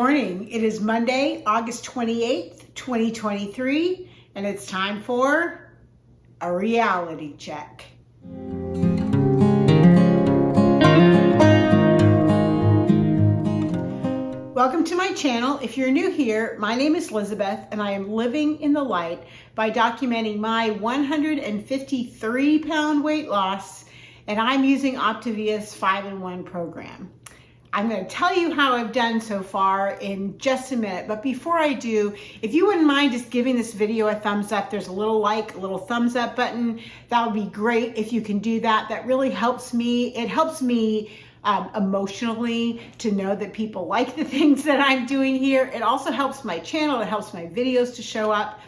morning. It is Monday, August 28th, 2023, and it's time for a reality check. Welcome to my channel. If you're new here, my name is Lizabeth, and I am living in the light by documenting my 153-pound weight loss, and I'm using Optavia's 5-in-1 program. I'm going to tell you how I've done so far in just a minute, but before I do, if you wouldn't mind just giving this video a thumbs up, there's a little thumbs up button. That would be great if you can do that. That really helps me. It helps me emotionally to know that people like the things that I'm doing here. It also helps my channel. It helps my videos to show up.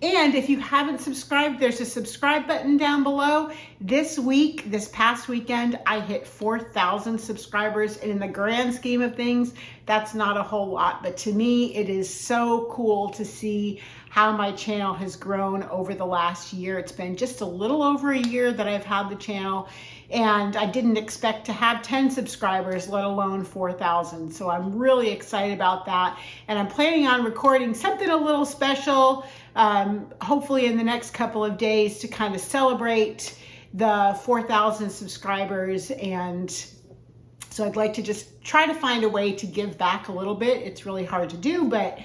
And if you haven't subscribed, there's a subscribe button down below. This past weekend, I hit 4,000 subscribers. And in the grand scheme of things, that's not a whole lot. But to me, it is so cool to see how my channel has grown over the last year. It's been just a little over a year that I've had the channel. And I didn't expect to have 10 subscribers, let alone 4,000. So I'm really excited about that. And I'm planning on recording something a little special, hopefully in the next couple of days, to kind of celebrate the 4,000 subscribers. And so I'd like to just try to find a way to give back a little bit. It's really hard to do, but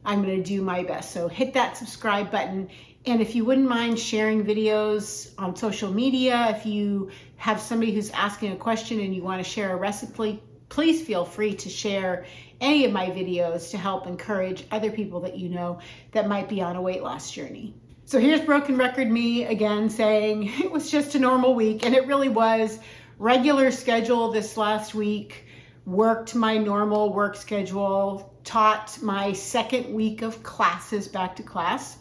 I'm going to do my best. So hit that subscribe button. And if you wouldn't mind sharing videos on social media, if you have somebody who's asking a question and you want to share a recipe, please feel free to share any of my videos to help encourage other people that you know that might be on a weight loss journey. So here's broken record me again saying it was just a normal week, and it really was. Regular schedule this last week, worked my normal work schedule, taught my second week of classes back to class.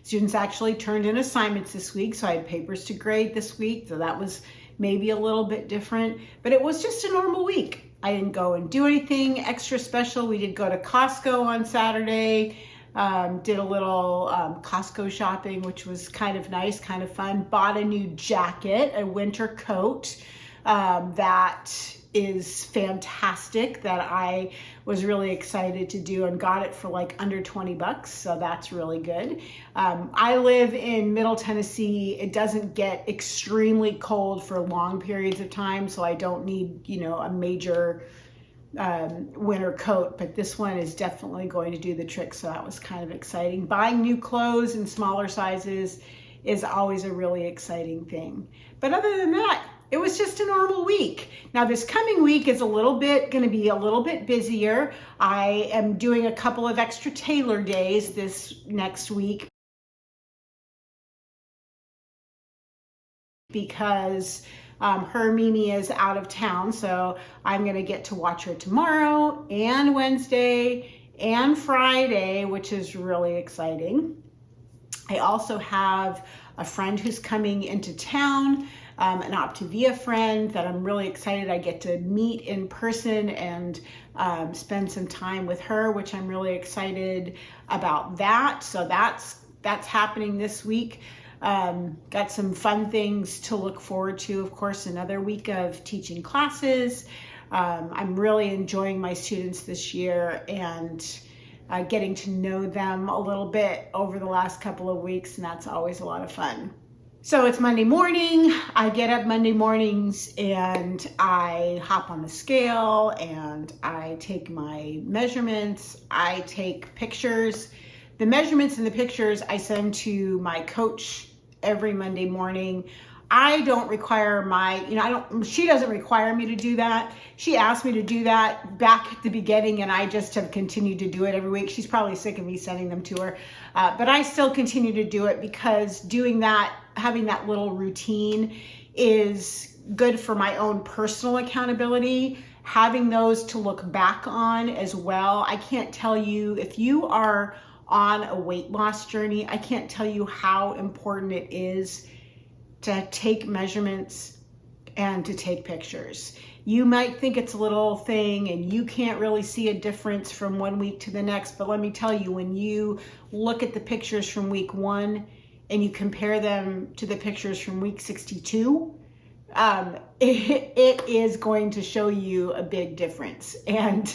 Students actually turned in assignments this week, so I had papers to grade this week, so that was maybe a little bit different, but it was just a normal week. I didn't go and do anything extra special. We did go to Costco on Saturday, did a little Costco shopping, which was kind of nice, kind of fun. Bought a new jacket, a winter coat that is fantastic, that I was really excited to do, and got it for like under 20 bucks. So that's really good. I live in Middle Tennessee. It doesn't get extremely cold for long periods of time, so I don't need, a major winter coat, but this one is definitely going to do the trick. So that was kind of exciting. Buying new clothes in smaller sizes is always a really exciting thing. But other than that, it was just a normal week. Now this coming week is going to be a little bit busier. I am doing a couple of extra tailor days this next week because her Mimi is out of town. So I'm going to get to watch her tomorrow and Wednesday and Friday, which is really exciting. I also have a friend who's coming into town, an Optavia friend that I'm really excited I get to meet in person and spend some time with her, which I'm really excited about that. So that's happening this week. Got some fun things to look forward to. Of course, another week of teaching classes. I'm really enjoying my students this year and getting to know them a little bit over the last couple of weeks, and that's always a lot of fun. So it's Monday morning. I get up Monday mornings and I hop on the scale and I take my measurements. I take pictures. The measurements and the pictures I send to my coach every Monday morning. I don't require she doesn't require me to do that. She asked me to do that back at the beginning, and I just have continued to do it every week. She's probably sick of me sending them to her, but I still continue to do it because doing that, having that little routine is good for my own personal accountability. Having those to look back on as well. I can't tell you, if you are on a weight loss journey, I can't tell you how important it is to take measurements and to take pictures. You might think it's a little thing and you can't really see a difference from one week to the next, but let me tell you, when you look at the pictures from week 1 and you compare them to the pictures from week 62, it is going to show you a big difference. And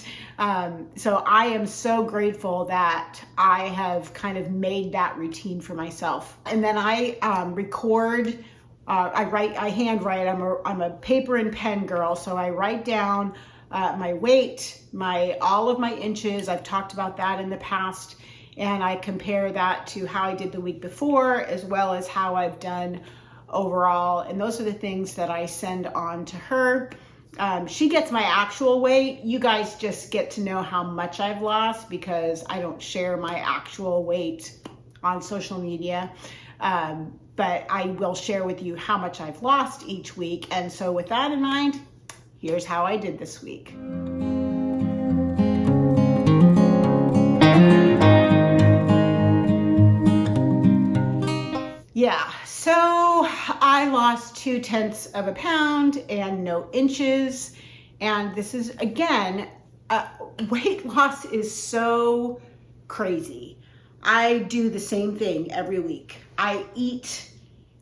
so I am so grateful that I have kind of made that routine for myself. And then I record, I handwrite. I'm a paper and pen girl, so I write down my weight, all of my inches. I've talked about that in the past, and I compare that to how I did the week before, as well as how I've done overall. And those are the things that I send on to her. She gets my actual weight. You guys just get to know how much I've lost because I don't share my actual weight on social media. But I will share with you how much I've lost each week. And so with that in mind, here's how I did this week. Yeah, so I lost 0.2 of a pound and no inches. And this is, again, weight loss is so crazy. I do the same thing every week. I eat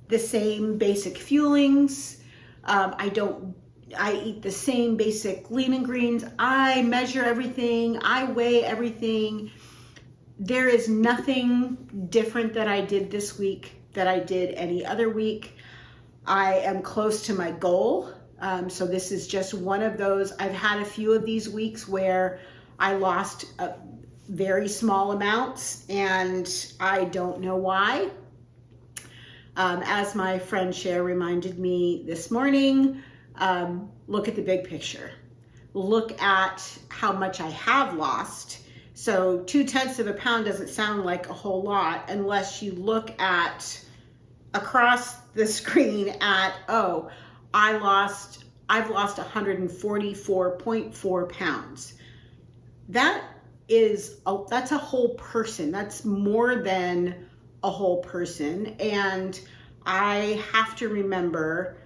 the same basic fuelings. I eat the same basic lean and greens. I measure everything. I weigh everything. There is nothing different that I did this week that I did any other week. I am close to my goal. So this is just one of those. I've had a few of these weeks where I lost very small amounts and I don't know why. As my friend Cher reminded me this morning, look at the big picture. Look at how much I have lost. So 0.2 of a pound doesn't sound like a whole lot unless you look at across the screen at, oh, I've lost 144.4 pounds. That's a whole person. That's more than a whole person. And I have to remember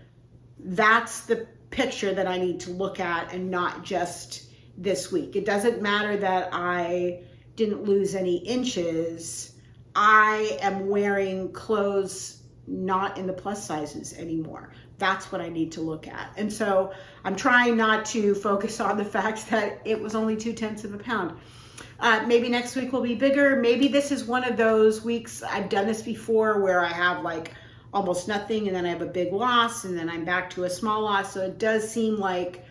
that's the picture that I need to look at and not just this week. It doesn't matter that I didn't lose any inches. I am wearing clothes not in the plus sizes anymore. That's what I need to look at. And so I'm trying not to focus on the fact that it was only 0.2 of a pound. Maybe next week will be bigger. Maybe this is one of those weeks, I've done this before, where I have like almost nothing and then I have a big loss and then I'm back to a small loss. So it does seem like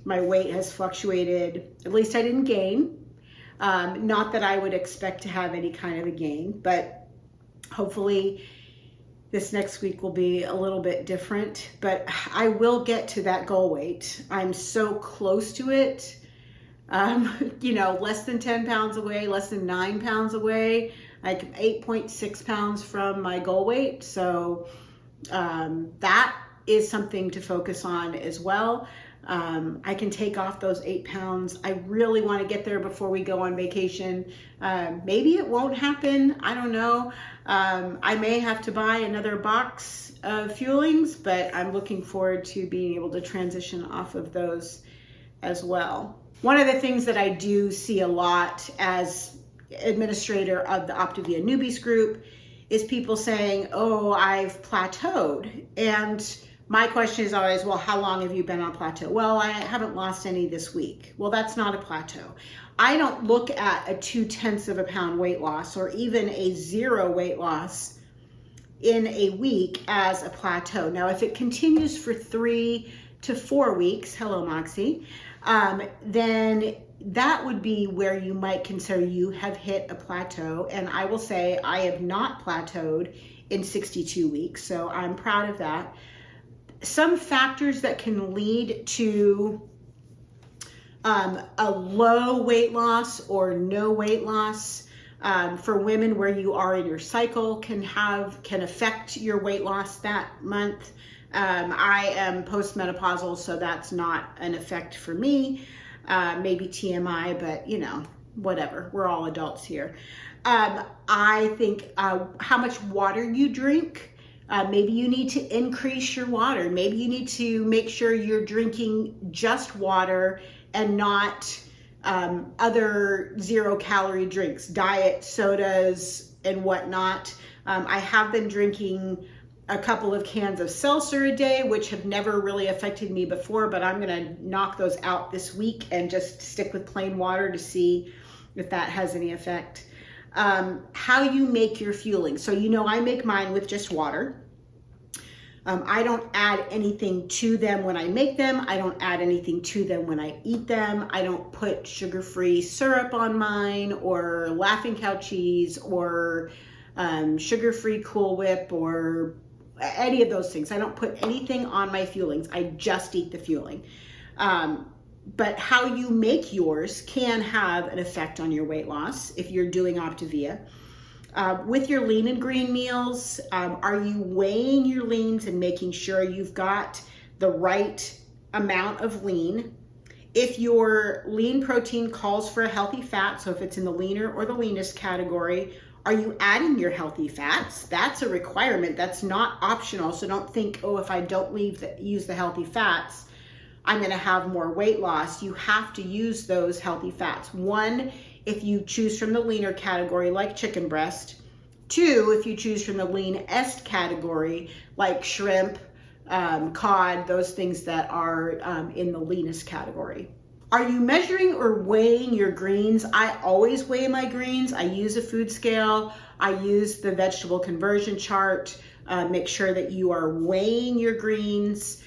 my weight has fluctuated. At least I didn't gain. Not that I would expect to have any kind of a gain, but hopefully this next week will be a little bit different. But I will get to that goal weight. I'm so close to it. Less than 10 pounds away, less than 9 pounds away. Like 8.6 pounds from my goal weight. So that is something to focus on as well. I can take off those 8 pounds. I really want to get there before we go on vacation. Maybe it won't happen. I don't know. I may have to buy another box of fuelings, but I'm looking forward to being able to transition off of those as well. One of the things that I do see a lot as administrator of the Optavia newbies group is people saying, oh, I've plateaued. And my question is always, well, how long have you been on plateau? Well, I haven't lost any this week. Well, that's not a plateau. I don't look at a 0.2 of a pound weight loss or even a 0 weight loss in a week as a plateau. Now, if it continues for 3 to 4 weeks, hello, Moxie, then that would be where you might consider you have hit a plateau. And I will say I have not plateaued in 62 weeks. So I'm proud of that. Some factors that can lead to a low weight loss or no weight loss for women where you are in your cycle can affect your weight loss that month. I am postmenopausal, so that's not an effect for me. Maybe TMI, but whatever. We're all adults here. I think how much water you drink. Maybe you need to increase your water. Maybe you need to make sure you're drinking just water and not other 0-calorie drinks, diet sodas and whatnot. I have been drinking a couple of cans of seltzer a day, which have never really affected me before, but I'm gonna knock those out this week and just stick with plain water to see if that has any effect. How you make your fueling. So I make mine with just water. I don't add anything to them when I make them. I don't add anything to them when I eat them. I don't put sugar-free syrup on mine, or Laughing Cow cheese, or sugar-free Cool Whip, or any of those things. I don't put anything on my fuelings. I just eat the fueling. But how you make yours can have an effect on your weight loss if you're doing Optavia. With your lean and green meals, are you weighing your leans and making sure you've got the right amount of lean? If your lean protein calls for a healthy fat, so if it's in the leaner or the leanest category, are you adding your healthy fats? That's a requirement. That's not optional. So don't think, oh, if I don't use the healthy fats, I'm going to have more weight loss. You have to use those healthy fats. One, if you choose from the leaner category, like chicken breast. Two, if you choose from the leanest category, like shrimp, cod, those things that are in the leanest category. Are you measuring or weighing your greens? I always weigh my greens. I use a food scale. I use the vegetable conversion chart. Make sure that you are weighing your greens.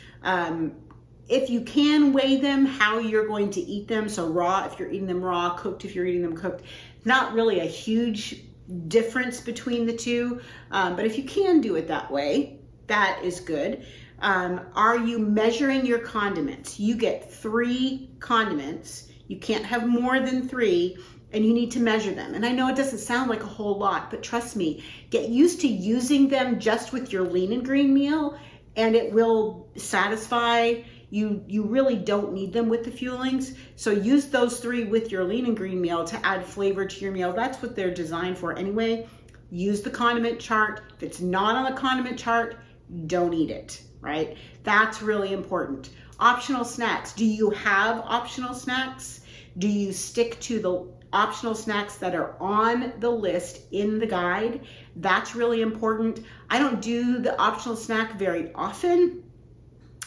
If you can weigh them, how you're going to eat them. So raw, if you're eating them raw, cooked, if you're eating them cooked. Not really a huge difference between the two. But if you can do it that way, that is good. Are you measuring your condiments? You get 3 condiments. You can't have more than 3, and you need to measure them. And I know it doesn't sound like a whole lot, but trust me, get used to using them just with your lean and green meal, and it will satisfy. You really don't need them with the fuelings. So use those 3 with your lean and green meal to add flavor to your meal. That's what they're designed for anyway. Use the condiment chart. If it's not on the condiment chart, don't eat it, right? That's really important. Optional snacks. Do you have optional snacks? Do you stick to the optional snacks that are on the list in the guide? That's really important. I don't do the optional snack very often.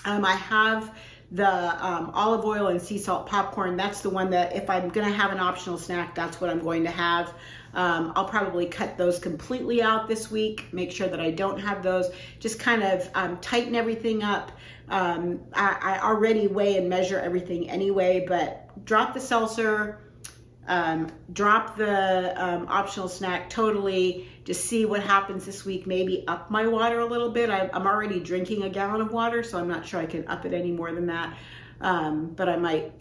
I have the olive oil and sea salt popcorn. That's the one that if I'm gonna have an optional snack, that's what I'm going to have. I'll probably cut those completely out this week, make sure that I don't have those, just kind of tighten everything up. I already weigh and measure everything anyway, but drop the seltzer, drop the optional snack totally, just see what happens this week. Maybe up my water a little bit. I'm already drinking a gallon of water, so I'm not sure I can up it any more than that. But I might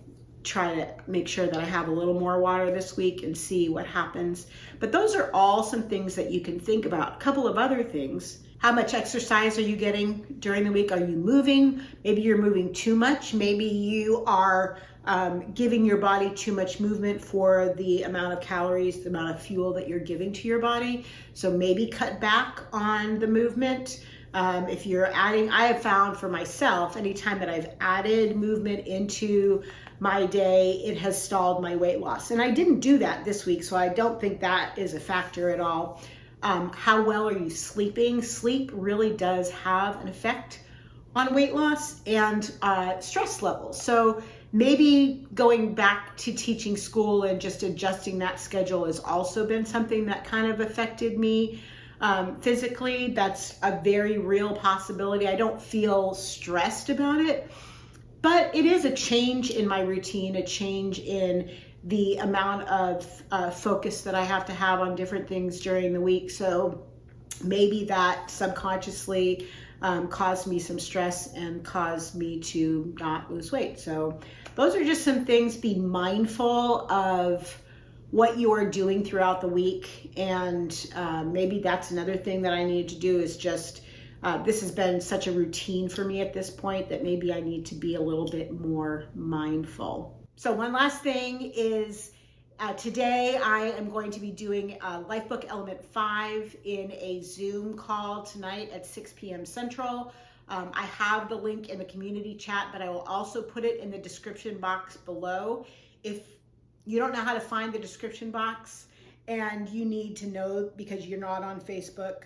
try to make sure that I have a little more water this week and see what happens. But those are all some things that you can think about. A couple of other things. How much exercise are you getting during the week? Are you moving? Maybe you're moving too much. Maybe you are giving your body too much movement for the amount of calories, the amount of fuel that you're giving to your body. So maybe cut back on the movement. If you're adding, I have found for myself, anytime that I've added movement into my day, it has stalled my weight loss. And I didn't do that this week, so I don't think that is a factor at all. How well are you sleeping? Sleep really does have an effect on weight loss and stress levels. So maybe going back to teaching school and just adjusting that schedule has also been something that kind of affected me physically. That's a very real possibility. I don't feel stressed about it, but it is a change in my routine, a change in the amount of focus that I have to have on different things during the week. So maybe that subconsciously caused me some stress and caused me to not lose weight. So those are just some things. Be mindful of what you are doing throughout the week. And maybe that's another thing that I need to do is just, this has been such a routine for me at this point that maybe I need to be a little bit more mindful. So one last thing is today I am going to be doing Lifebook Element 5 in a Zoom call tonight at 6 p.m. Central. I have the link in the community chat, but I will also put it in the description box below. If you don't know how to find the description box and you need to know because you're not on Facebook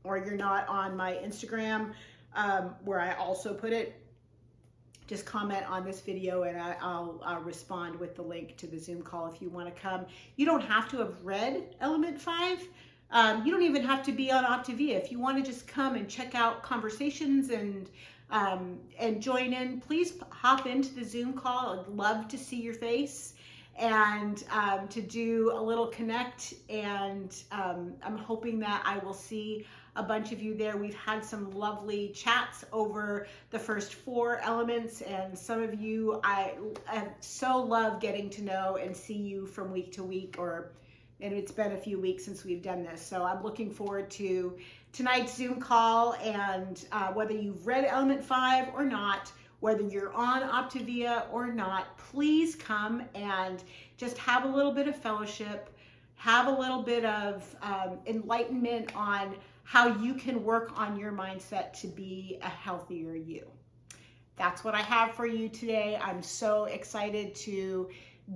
or you're not on my Instagram, where I also put it, just comment on this video and I'll respond with the link to the Zoom call if you want to come. You don't have to have read Element 5. You don't even have to be on Optavia. If you want to just come and check out conversations and join in, please hop into the Zoom call. I'd love to see your face and to do a little connect. And I'm hoping that I will see a bunch of you there. We've had some lovely chats over the first 4 elements, and some of you I so love getting to know and see you from week to week, and it's been a few weeks since we've done this. So I'm looking forward to tonight's Zoom call, and whether you've read Element 5 or not, whether you're on Optavia or not, please come and just have a little bit of fellowship, have a little bit of enlightenment on how you can work on your mindset to be a healthier you. That's what I have for you today. I'm so excited to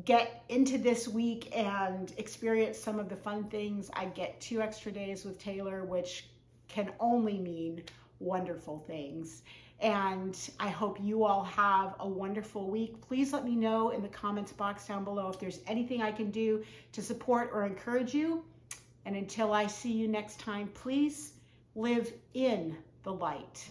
get into this week and experience some of the fun things. I get 2 extra days with Taylor, which can only mean wonderful things. And I hope you all have a wonderful week. Please let me know in the comments box down below if there's anything I can do to support or encourage you. And until I see you next time, please live in the light.